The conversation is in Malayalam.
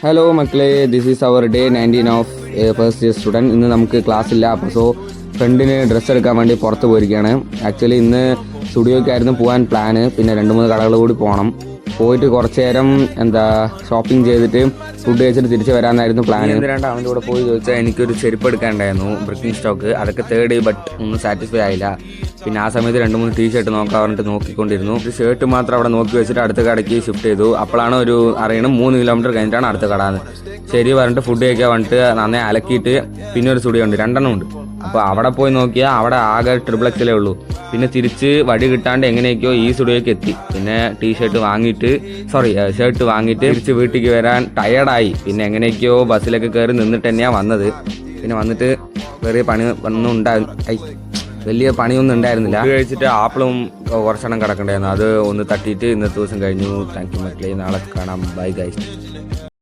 ഹലോ മക്കളെ, this is our day 19 of first year student. ഇന്ന് നമുക്ക് ക്ലാസ് ഇല്ല. അപ്പോൾ ഫ്രണ്ടിന് ഡ്രസ്സ് എടുക്കാൻ വേണ്ടി പുറത്ത് പോയിരിക്കുകയാണ്. ആക്ച്വലി ഇന്ന് സ്റ്റുഡിയോയ്ക്കായിരുന്നു പോകാൻ പ്ലാന്. പിന്നെ 2-3 കടകൾ കൂടി പോകണം. പോയിട്ട് കുറച്ച് നേരം ഷോപ്പിംഗ് ചെയ്തിട്ട് ഫുഡ് കഴിച്ചിട്ട് തിരിച്ച് വരാമെന്നായിരുന്നു പ്ലാൻ. എന്തിനാണ്ട് അവൻ്റെ കൂടെ പോയി ചോദിച്ചാൽ എനിക്കൊരു ചെരുപ്പ് എടുക്കാനുണ്ടായിരുന്നു, ബ്രിക്കിംഗ് സ്റ്റോക്ക്. അതൊക്കെ തേടി, ബട്ട് ഒന്നും സാറ്റിസ്ഫൈ ആയില്ല. പിന്നെ ആ സമയത്ത് 2-3 ടീഷർട്ട് നോക്കാൻ പറഞ്ഞിട്ട് നോക്കിക്കൊണ്ടിരുന്നു. ഒരു ഷർട്ട് മാത്രം അവിടെ നോക്കി വെച്ചിട്ട് അടുത്ത കടയ്ക്ക് ഷിഫ്റ്റ് ചെയ്തു. അപ്പോഴാണ് ഒരു അറിയണം 3 കിലോമീറ്റർ കഴിഞ്ഞിട്ടാണ് അടുത്ത കടന്ന്. ശരി പറഞ്ഞിട്ട് ഫുഡ് കഴിക്കാൻ വന്നിട്ട് നന്നേ അലക്കിയിട്ട് പിന്നെ ഒരു സ്റ്റുഡിയോ ഉണ്ട്, 2 ഉണ്ട്. അപ്പോൾ അവിടെ പോയി നോക്കിയാൽ അവിടെ ആകെ XXL ഉള്ളൂ. പിന്നെ തിരിച്ച് വഴി കിട്ടാണ്ട് എങ്ങനെയൊക്കെയോ ഈ സ്റ്റുഡിയോയ്ക്ക് എത്തി. പിന്നെ ഷർട്ട് വാങ്ങിയിട്ട് തിരിച്ച് വീട്ടിലേക്ക് വരാൻ ടയേർഡായി. പിന്നെ എങ്ങനെയൊക്കെയോ ബസ്സിലൊക്കെ കയറി നിന്നിട്ട് തന്നെയാണ് വന്നത്. പിന്നെ വന്നിട്ട് വലിയ പണിയൊന്നും ഉണ്ടായിരുന്നില്ല. കഴിച്ചിട്ട് ആപ്പിളും കുറച്ചെണ്ണം കിടക്കണ്ടായിരുന്നു. അത് ഒന്ന് തട്ടിയിട്ട് ഇന്നത്തെ ദിവസം കഴിഞ്ഞു. താങ്ക് യു മക്കളെ, നാളെ കാണാം. Bye guys.